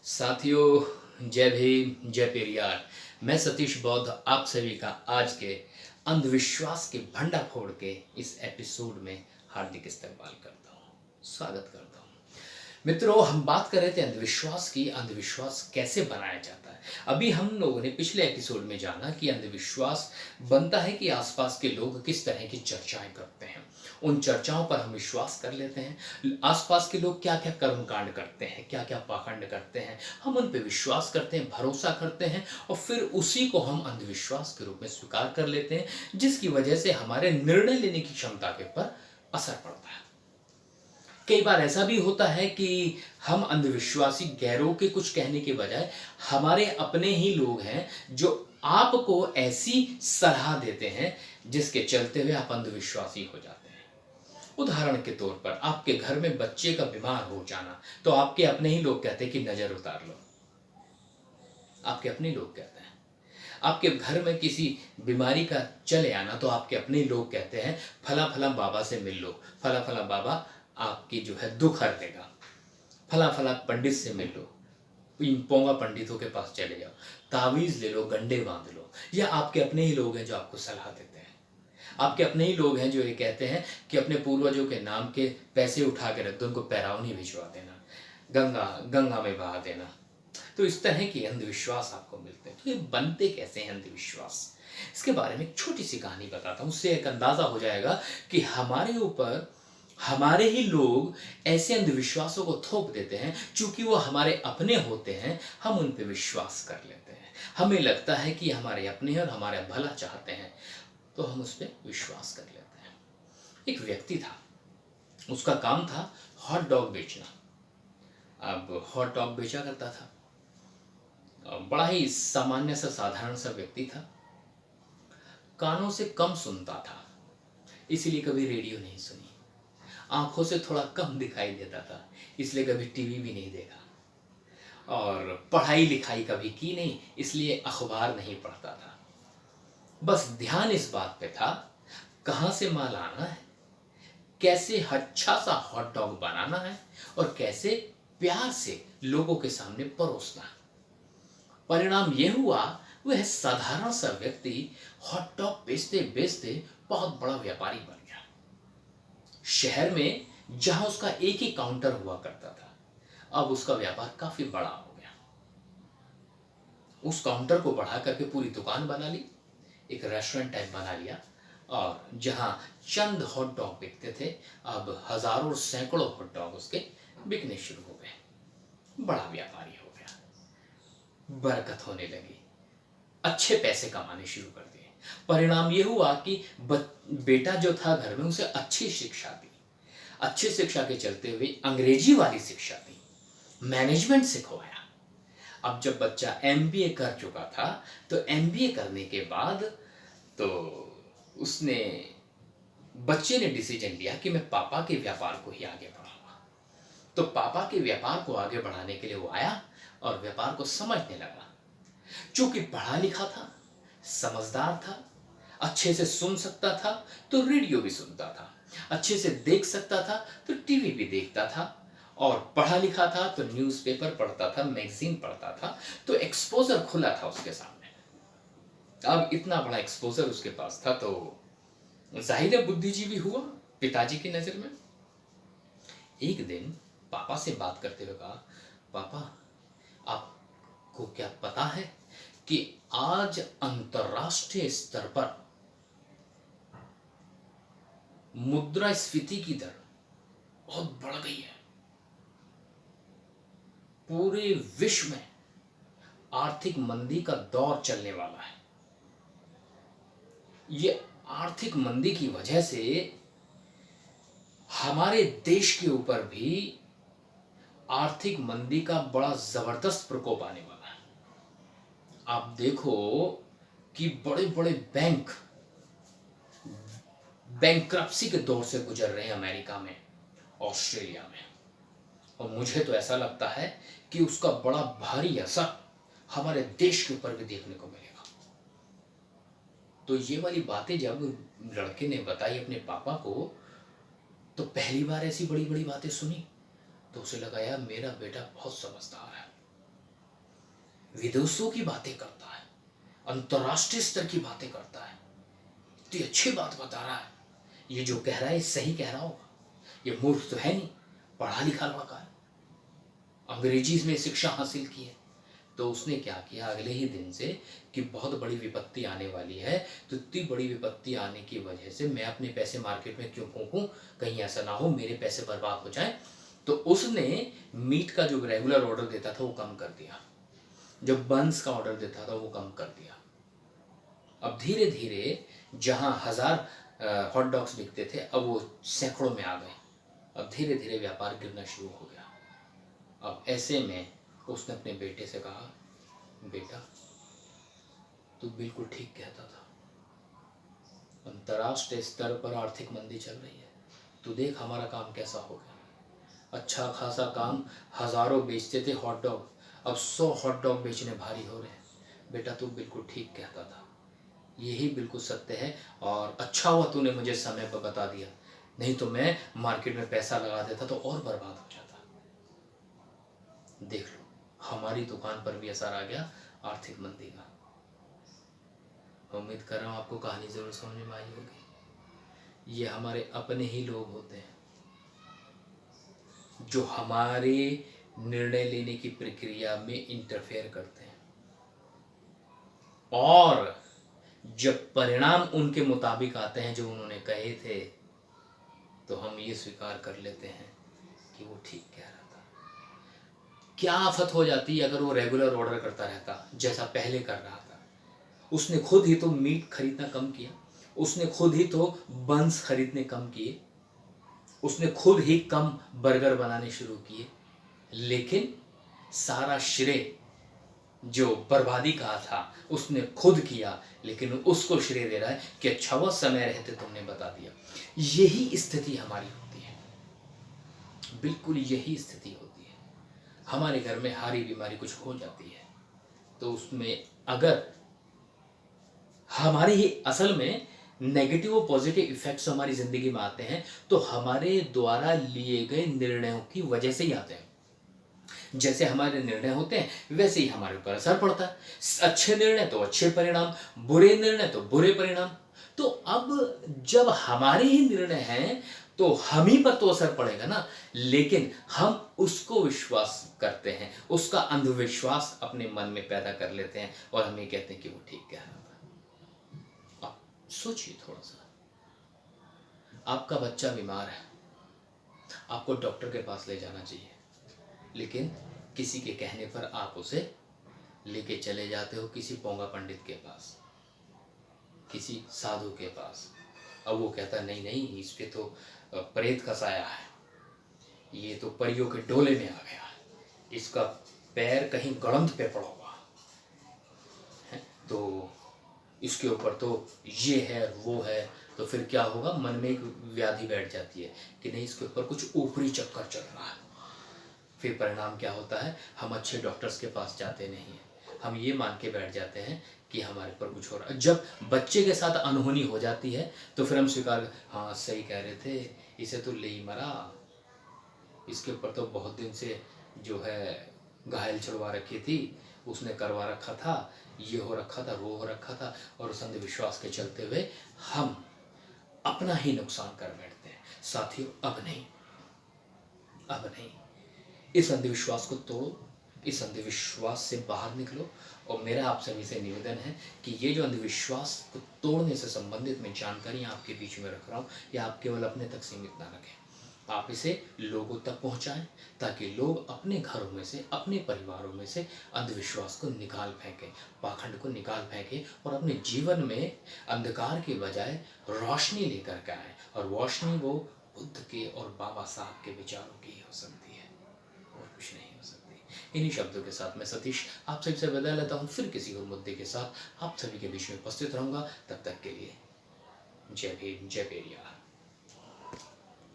साथियों, जय भीम जय पेरियार। मैं सतीश बौद्ध आप सभी का आज के अंधविश्वास के भंडाफोड़ के इस एपिसोड में हार्दिक इस्तकबाल करता हूँ, स्वागत करता हूँ। मित्रों, हम बात कर रहे थे अंधविश्वास की। अंधविश्वास कैसे बनाया जाता है। अभी हम लोगों ने पिछले एपिसोड में जाना कि अंधविश्वास बनता है कि आसपास के लोग किस तरह की चर्चाएं करते हैं, उन चर्चाओं पर हम विश्वास कर लेते हैं। आसपास के लोग क्या क्या कर्मकांड करते हैं, क्या क्या पाखंड करते हैं, हम उन पर विश्वास करते हैं, भरोसा करते हैं और फिर उसी को हम अंधविश्वास के रूप में स्वीकार कर लेते हैं, जिसकी वजह से हमारे निर्णय लेने की क्षमता के ऊपर असर पड़ता है। कई बार ऐसा भी होता है कि हम अंधविश्वासी गैरों के कुछ कहने के बजाय हमारे अपने ही लोग हैं जो आपको ऐसी सलाह देते हैं जिसके चलते हुए आप अंधविश्वासी हो जाते हैं। उदाहरण के तौर पर आपके घर में बच्चे का बीमार हो जाना तो आपके अपने ही लोग कहते हैं कि नजर उतार लो। आपके अपने लोग कहते हैं। आपके घर में किसी बीमारी का चले आना तो आपके अपने लोग कहते हैं फला फला बाबा से मिल लो, फला फला बाबा आपकी जो है दुख हर देगा, फला फला पंडित से मिल लो, इन पोंगा पंडितों के पास चले जाओ, तावीज ले लो, गंडे बांध लो। या आपके अपने ही लोग हैं जो आपको सलाह देते हैं। आपके अपने ही लोग हैं जो ये कहते हैं कि अपने पूर्वजों के नाम के पैसे उठा के रख दो, उनको पैरावनी भिजवा देना, गंगा गंगा में बहा देना। तो इस तरह के अंधविश्वास आपको मिलते हैं। तो ये बनते कैसे हैं अंधविश्वास, इसके बारे में एक छोटी सी कहानी बताता हूँ। उससे एक अंदाजा हो जाएगा कि हमारे ऊपर हमारे ही लोग ऐसे अंधविश्वासों को थोप देते हैं। चूंकि वो हमारे अपने होते हैं, हम उन पर विश्वास कर लेते हैं। हमें लगता है कि हमारे अपने हैं और हमारा भला चाहते हैं, तो हम उस पर विश्वास कर लेते हैं। एक व्यक्ति था, उसका काम था हॉट डॉग बेचना। अब हॉट डॉग बेचा करता था। बड़ा ही सामान्य सा साधारण सा व्यक्ति था। कानों से कम सुनता था, इसलिए कभी रेडियो नहीं सुनी। आंखों से थोड़ा कम दिखाई देता था, इसलिए कभी टीवी भी नहीं देखा। और पढ़ाई लिखाई कभी की नहीं, इसलिए अखबार नहीं पढ़ता था। बस ध्यान इस बात पे था कहां से माल आना है, कैसे अच्छा सा हॉट डॉग बनाना है और कैसे प्यार से लोगों के सामने परोसना है। परिणाम यह हुआ, वह साधारण सा व्यक्ति हॉट डॉग बेचते बेचते बहुत बड़ा व्यापारी बन गया। शहर में जहां उसका एक ही काउंटर हुआ करता था, अब उसका व्यापार काफी बड़ा हो गया। उस काउंटर को बढ़ा करके पूरी दुकान बना ली, एक रेस्टोरेंट टाइप बना लिया। और जहां चंद हॉट डॉग बिकते थे, अब हजारों सैकड़ों हॉट डॉग उसके बिकने शुरू हो गए। बड़ा व्यापारी हो गया, बरकत होने लगी, अच्छे पैसे कमाने शुरू कर दिए। परिणाम यह हुआ कि बेटा जो था घर में, उसे अच्छी शिक्षा दी। अच्छी शिक्षा के चलते हुए अंग्रेजी वाली शिक्षा दी, मैनेजमेंट सिखवाया। अब जब बच्चा एमबीए कर चुका था, तो एमबीए करने के बाद तो उसने बच्चे ने डिसीजन लिया कि मैं पापा के व्यापार को ही आगे बढ़ाऊंगा। तो पापा के व्यापार को आगे बढ़ाने के लिए वो आया और व्यापार को समझने लगा। चूंकि पढ़ा लिखा था, समझदार था, अच्छे से सुन सकता था तो रेडियो भी सुनता था, अच्छे से देख सकता था तो टीवी भी देखता था, और पढ़ा लिखा था तो न्यूज़पेपर पढ़ता था, मैगजीन पढ़ता था। तो एक्सपोजर खुला था उसके सामने। अब इतना बड़ा एक्सपोजर उसके पास था, तो जाहिर है बुद्धिजीवी हुआ पिताजी की नजर में। एक दिन पापा से बात करते हुए कहा, पापा आपको क्या पता है कि आज अंतरराष्ट्रीय स्तर पर मुद्रास्फीति की दर बहुत बढ़ गई है। पूरे विश्व में आर्थिक मंदी का दौर चलने वाला है। ये आर्थिक मंदी की वजह से हमारे देश के ऊपर भी आर्थिक मंदी का बड़ा जबरदस्त प्रकोप आने वाला है। आप देखो कि बड़े बड़े बैंक बैंकरप्सी के दौर से गुजर रहे हैं अमेरिका में, ऑस्ट्रेलिया में। और मुझे तो ऐसा लगता है कि उसका बड़ा भारी असर हमारे देश के ऊपर भी देखने को मिलेगा। तो ये वाली बातें जब लड़के ने बताई अपने पापा को, तो पहली बार ऐसी बड़ी बड़ी बातें सुनी तो उसे लगा यार मेरा बेटा बहुत समझदार है। विदेशों की बातें करता है, अंतर्राष्ट्रीय स्तर की बातें करता है, इतनी अच्छी बात बता रहा है। ये जो कह रहा है सही कह रहा होगा, ये मूर्ख तो है नहीं, पढ़ा लिखा लड़का है, अंग्रेजी में शिक्षा हासिल की है। तो उसने क्या किया अगले ही दिन से कि बहुत बड़ी विपत्ति आने वाली है, तो इतनी बड़ी विपत्ति आने की वजह से मैं अपने पैसे मार्केट में क्यों फूंकूं, कहीं ऐसा ना हो मेरे पैसे बर्बाद हो जाए। तो उसने मीट का जो रेगुलर ऑर्डर देता था वो कम कर दिया, जो बंस का ऑर्डर देता था वो कम कर दिया। अब धीरे धीरे जहां 1000 हॉट डॉग्स बिकते थे अब वो सैकड़ों में आ गए। अब धीरे धीरे व्यापार गिरना शुरू हो गया। अब ऐसे में उसने अपने बेटे से कहा, बेटा तू बिल्कुल ठीक कहता था, अंतर्राष्ट्रीय स्तर पर आर्थिक मंदी चल रही है, तू देख हमारा काम कैसा हो गया। अच्छा खासा काम, हजारों बेचते थे हॉट डॉग, अब 100 हॉट डॉग बेचने भारी हो रहे हैं। बेटा तू बिल्कुल ठीक कहता था, यही बिल्कुल सत्य है, और अच्छा हुआ तूने मुझे समय पर बता दिया, नहीं तो मैं मार्केट में पैसा लगा देता तो और बर्बाद हो जाता। देख लो हमारी दुकान पर भी असर आ गया आर्थिक मंदी का। उम्मीद कर रहा हूँ आपको कहानी जरूर समझ में आई होगी। ये हमारे अपने ही लोग होते हैं जो हमारे निर्णय लेने की प्रक्रिया में इंटरफेयर करते हैं, और जब परिणाम उनके मुताबिक आते हैं जो उन्होंने कहे थे, तो हम ये स्वीकार कर लेते हैं कि वो ठीक कह रहा था। क्या आफत हो जाती अगर वो रेगुलर ऑर्डर करता रहता जैसा पहले कर रहा था। उसने खुद ही तो मीट खरीदना कम किया, उसने खुद ही तो बंस खरीदने कम किए, उसने खुद ही कम बर्गर बनाने शुरू किए, लेकिन सारा श्रेय जो बर्बादी का था उसने खुद किया, लेकिन उसको श्रेय दे रहा है कि अच्छा वो समय रहते तुमने बता दिया। यही स्थिति हमारी होती है, बिल्कुल यही स्थिति होती है। हमारे घर में हारी बीमारी कुछ हो जाती है तो उसमें अगर हमारे ही असल में नेगेटिव और पॉजिटिव इफेक्ट्स हमारी जिंदगी में आते हैं तो हमारे द्वारा लिए गए निर्णयों की वजह से ही आते हैं। जैसे हमारे निर्णय होते हैं वैसे ही हमारे ऊपर असर पड़ता है। अच्छे निर्णय तो अच्छे परिणाम, बुरे निर्णय तो बुरे परिणाम। तो अब जब हमारे ही निर्णय हैं तो हम ही पर तो असर पड़ेगा ना, लेकिन हम उसको विश्वास करते हैं, उसका अंधविश्वास अपने मन में पैदा कर लेते हैं और हम ये कहते हैं कि वो ठीक कह रहा था। आप सोचिए थोड़ा सा, आपका बच्चा बीमार है, आपको डॉक्टर के पास ले जाना चाहिए, लेकिन किसी के कहने पर आप उसे लेके चले जाते हो किसी पोंगा पंडित के पास, किसी साधु के पास। अब वो कहता नहीं नहीं इस पे तो प्रेत का साया है, ये तो परियों के डोले में आ गया, इसका पैर कहीं गड़ंत पे पड़ा हुआ है, तो इसके ऊपर तो ये है वो है। तो फिर क्या होगा, मन में एक व्याधि बैठ जाती है कि नहीं इसके ऊपर कुछ ऊपरी चक्कर चल रहा है। फिर परिणाम क्या होता है, हम अच्छे डॉक्टर्स के पास जाते नहीं हैं, हम ये मान के बैठ जाते हैं कि हमारे पर कुछ हो रहा है। जब बच्चे के साथ अनहोनी हो जाती है तो फिर हम स्वीकार, हाँ सही कह रहे थे, इसे तो ले ही मरा, इसके ऊपर तो बहुत दिन से जो है घायल छुड़वा रखी थी, उसने करवा रखा था, ये हो रखा था वो हो रखा था, और उस अंधविश्वास के चलते हुए हम अपना ही नुकसान कर बैठते हैं। साथियों अब नहीं, अब नहीं, इस अंधविश्वास को तोड़ो, इस अंधविश्वास से बाहर निकलो। और मेरा आप सभी से निवेदन है कि ये जो अंधविश्वास को तोड़ने से संबंधित मैं जानकारियाँ आपके बीच में रख रहा हूँ, या आप केवल अपने तक सीमित ना रखें, आप इसे लोगों तक पहुँचाएं ताकि लोग अपने घरों में से, अपने परिवारों में से अंधविश्वास को निकाल फेंकें, पाखंड को निकाल फेंकें, और अपने जीवन में अंधकार के बजाय रोशनी लेकर के आए। और रोशनी वो बुद्ध के और बाबा साहब के विचारों की हो सकती है, और कुछ नहीं हो सकती। इन्हीं शब्दों के साथ मैं सतीश आप सभी से विदा लेता हूँ, फिर किसी और मुद्दे के साथ आप सभी के बीच में उपस्थित रहूंगा। तब तक के लिए जय भीम, जय पेरियार।